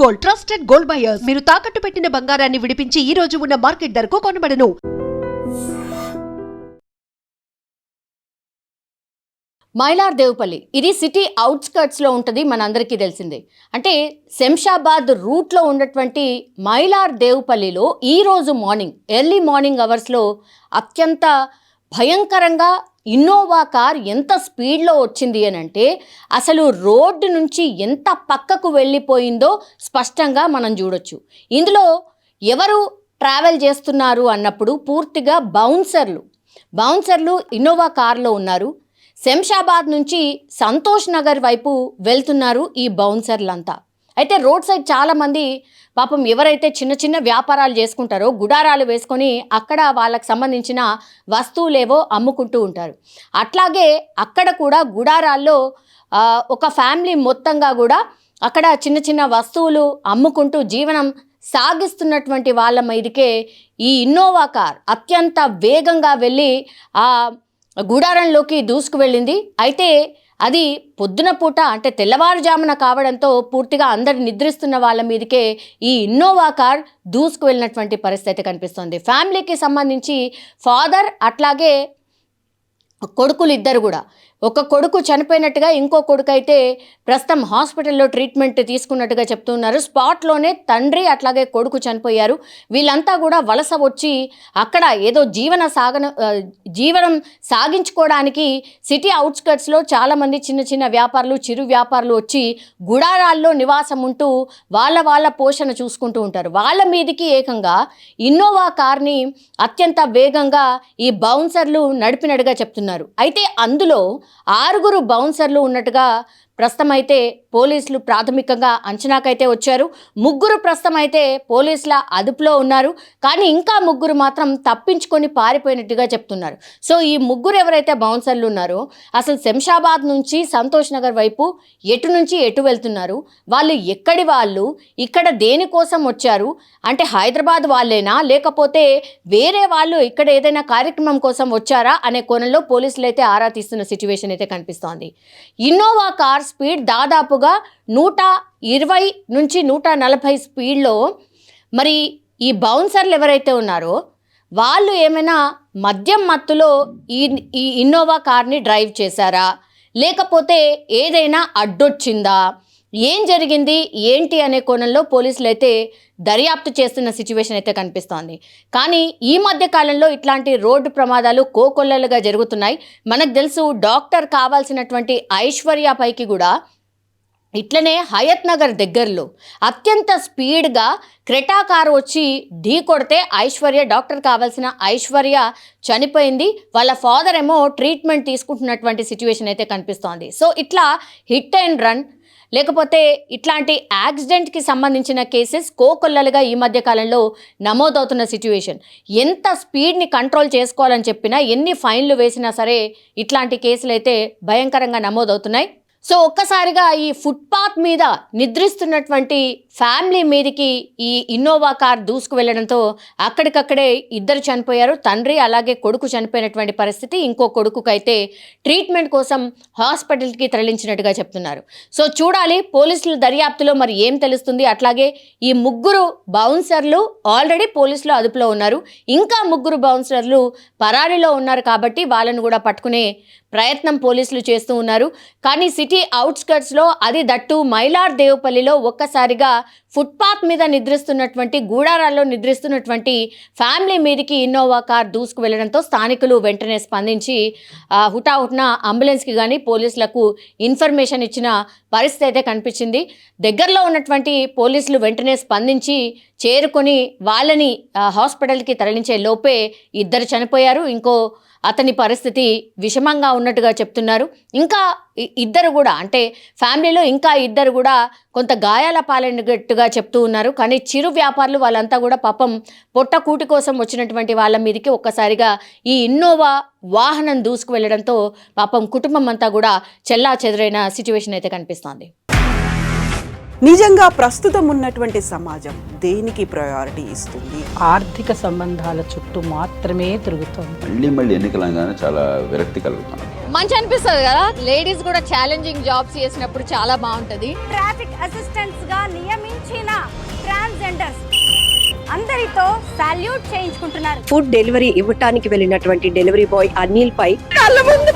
Gold, trusted gold buyers. మీరు తాకట్టు పెట్టిన బంగారాన్ని విడిపించి ఈ రోజు ఉన్న మార్కెట్ ధరకు కొనబడను. మైలార్దేవుపల్లి ఇది సిటీ అవుట్స్కర్ట్స్లో ఉంటుంది, మనందరికీ తెలిసిందే. అంటే శంషాబాద్ రూట్లో ఉన్నటువంటి మైలార్దేవుపల్లిలో ఈరోజు మార్నింగ్ ఎర్లీ మార్నింగ్ అవర్స్లో అత్యంత భయంకరంగా ఇన్నోవా కార్ ఎంత స్పీడ్లో వచ్చింది అని అంటే అసలు రోడ్డు నుంచి ఎంత పక్కకు వెళ్ళిపోయిందో స్పష్టంగా మనం చూడొచ్చు. ఇందులో ఎవరు ట్రావెల్ చేస్తున్నారు అన్నప్పుడు పూర్తిగా బౌన్సర్లు ఇన్నోవా కార్లో ఉన్నారు. శంషాబాద్ నుంచి సంతోష్ నగర్ వైపు వెళ్తున్నారు ఈ బౌన్సర్లంతా. అయితే రోడ్ సైడ్ చాలామంది పాపం ఎవరైతే చిన్న చిన్న వ్యాపారాలు చేసుకుంటారో గుడారాలు వేసుకొని అక్కడ వాళ్ళకి సంబంధించిన వస్తువులేవో అమ్ముకుంటూ ఉంటారు. అట్లాగే అక్కడ కూడా గుడారాల్లో ఒక ఫ్యామిలీ మొత్తంగా కూడా అక్కడ చిన్న చిన్న వస్తువులు అమ్ముకుంటూ జీవనం సాగిస్తున్నటువంటి వాళ్ళ మీదకే ఈ ఇన్నోవా కార్ అత్యంత వేగంగా వెళ్ళి ఆ గుడారంలోకి దూసుకు వెళ్ళింది. అయితే అది పొద్దున పూట అంటే తెల్లవారుజామున కావడంతో పూర్తిగా అందరు నిద్రిస్తున్న వాళ్ళ మీదకే ఈ ఇన్నోవా కార్ దూసుకు వెళ్ళినటువంటి పరిస్థితి కనిపిస్తుంది. ఫ్యామిలీకి సంబంధించి ఫాదర్ అట్లాగే కొడుకులు ఇద్దరు కూడా, ఒక కొడుకు చనిపోయినట్టుగా, ఇంకో కొడుకు అయితే ప్రస్తుతం హాస్పిటల్లో ట్రీట్మెంట్ తీసుకున్నట్టుగా చెప్తున్నారు. స్పాట్లోనే తండ్రి అట్లాగే కొడుకు చనిపోయారు. వీళ్ళంతా కూడా వలస వచ్చి అక్కడ ఏదో జీవనం సాగించుకోవడానికి సిటీ అవుట్స్కర్ట్స్లో చాలామంది చిన్న చిన్న వ్యాపారులు, చిరు వ్యాపారులు వచ్చి గుడారాల్లో నివాసం ఉంటూ వాళ్ళ పోషణ చూసుకుంటూ ఉంటారు. వాళ్ళ మీదకి ఏకంగా ఇన్నోవా కార్ని అత్యంత వేగంగా ఈ బౌన్సర్లు నడిపినట్టుగా చెప్తున్నారు. అయితే అందులో 6 బౌన్సర్లు ఉన్నట్టుగా ప్రస్తుతం అయితే పోలీసులు ప్రాథమికంగా అంచనాకైతే వచ్చారు. 3 ప్రస్తుతం అయితే పోలీసుల అదుపులో ఉన్నారు. కానీ ఇంకా 3 మాత్రం తప్పించుకొని పారిపోయినట్టుగా చెప్తున్నారు. సో ఈ 3 ఎవరైతే బౌన్సర్లు ఉన్నారో అసలు శంషాబాద్ నుంచి సంతోష్ నగర్ వైపు ఎటు వెళ్తున్నారు, వాళ్ళు ఎక్కడి వాళ్ళు, ఇక్కడ దేనికోసం వచ్చారు, అంటే హైదరాబాద్ వాళ్ళేనా లేకపోతే వేరే వాళ్ళు ఇక్కడ ఏదైనా కార్యక్రమం కోసం వచ్చారా అనే కోణంలో పోలీసులు అయితే ఆరా తీస్తున్న సిచ్యువేషన్ అయితే కనిపిస్తోంది. ఇన్నోవా కార్ స్పీడ్ దాదాపుగా 120 నుంచి 140 స్పీడ్లో. మరి ఈ బౌన్సర్లు ఎవరైతే ఉన్నారో వాళ్ళు ఏమైనా మద్యం మత్తులో ఈ ఇన్నోవా కార్ని డ్రైవ్ చేశారా, లేకపోతే ఏదైనా అడ్డొచ్చిందా, ఏం జరిగింది ఏంటి అనే కోణంలో పోలీసులు అయితే దర్యాప్తు చేస్తున్న సిచ్యువేషన్ అయితే కనిపిస్తోంది. కానీ ఈ మధ్య కాలంలో ఇట్లాంటి రోడ్డు ప్రమాదాలు కోకొల్లలుగా జరుగుతున్నాయి. మనకు తెలుసు డాక్టర్ కావాల్సినటువంటి ఐశ్వర్య పైకి కూడా ఇట్లనే హయత్ నగర్ దగ్గరలో అత్యంత స్పీడ్గా క్రెటా కారు వచ్చి ఢీ కొడితే డాక్టర్ కావాల్సిన ఐశ్వర్య చనిపోయింది. వాళ్ళ ఫాదర్ ఏమో ట్రీట్మెంట్ తీసుకుంటున్నటువంటి సిచ్యువేషన్ అయితే కనిపిస్తోంది. సో ఇట్లా హిట్ అండ్ రన్ లేకపోతే ఇట్లాంటి యాక్సిడెంట్కి సంబంధించిన కేసెస్ కోకొల్లలుగా ఈ మధ్య కాలంలో నమోదవుతున్న సిచ్యువేషన్. ఎంత స్పీడ్ని కంట్రోల్ చేసుకోవాలని చెప్పినా, ఎన్ని ఫైన్లు వేసినా సరే ఇట్లాంటి కేసులు అయితే భయంకరంగా నమోదవుతున్నాయి. సో ఒక్కసారిగా ఈ ఫుట్పాత్ మీద నిద్రిస్తున్నటువంటి ఫ్యామిలీ మీదకి ఈ ఇన్నోవా కార్ దూసుకు వెళ్ళడంతో అక్కడికక్కడే 2 చనిపోయారు. తండ్రి అలాగే కొడుకు చనిపోయినటువంటి పరిస్థితి. ఇంకో కొడుకుకైతే ట్రీట్మెంట్ కోసం హాస్పిటల్కి తరలించినట్టుగా చెప్తున్నారు. సో చూడాలి పోలీసుల దర్యాప్తులో మరి ఏం తెలుస్తుంది. అట్లాగే ఈ 3 బౌన్సర్లు ఆల్రెడీ పోలీసులు అదుపులో ఉన్నారు. ఇంకా 3 బౌన్సర్లు పరారీలో ఉన్నారు కాబట్టి వాళ్ళను కూడా పట్టుకునే ప్రయత్నం పోలీసులు చేస్తూ ఉన్నారు. కానీ సిటీ అవుట్స్కర్ట్స్లో, అది దట్టు మైలార్దేవుపల్లిలో ఒక్కసారిగా ఫుట్పాత్ మీద నిద్రిస్తున్నటువంటి, గూడారాల్లో నిద్రిస్తున్నటువంటి ఫ్యామిలీ మీదకి ఇన్నోవా కార్ దూసుకు వెళ్ళడంతో స్థానికులు వెంటనే స్పందించి హుటాహుటిన అంబులెన్స్కి కానీ పోలీసులకు ఇన్ఫర్మేషన్ ఇచ్చిన పరిస్థితి అయితే కనిపించింది. దగ్గరలో ఉన్నటువంటి పోలీసులు వెంటనే స్పందించి చేరుకొని వాళ్ళని హాస్పిటల్కి తరలించే లోపే 2 చనిపోయారు. ఇంకో అతని పరిస్థితి విషమంగా ఉన్నట్టుగా చెప్తున్నారు. ఇంకా 2 కూడా, అంటే ఫ్యామిలీలో ఇంకా 2 కూడా కొంత గాయాల పాలైనట్టుగా చెప్తూ ఉన్నారు. కానీ చిరు వ్యాపారులు వాళ్ళంతా కూడా పాపం పొట్ట కూటి కోసం వచ్చినటువంటి వాళ్ళ మీదకి ఒక్కసారిగా ఈ ఇన్నోవా వాహనం దూసుకు వెళ్ళడంతో పాపం కుటుంబం అంతా కూడా చెల్లా చెదరైన సిచ్యువేషన్ అయితే కనిపిస్తోంది. నిజంగా ప్రస్తుతం ఉన్నటువంటి సమాజం దేనికి ప్రయారిటీ ఇస్తుంది? ఆర్థిక సంబంధాల చుట్టూ మాత్రమే తిరుగుతుంది. మళ్ళీ ఎన్నికలంగానే చాలా విరక్తి కలుగుతుంది. మంచి అనిపిస్తుంది కదా, లేడీస్ కూడా ఛాలెంజింగ్ జాబ్స్ చేసినప్పుడు చాలా బాగుంటది. ట్రాఫిక్ అసిస్టెంట్స్ గా నియమించిన ట్రాన్స్జెండర్స్ అందరితో సాల్యూట్ చేయించుకుంటున్నారు. ఫుడ్ డెలివరీ ఇవ్వటానికి వెళ్ళినటువంటి డెలివరీ బాయ్ అనిల్ పై కళ్ళ ముందు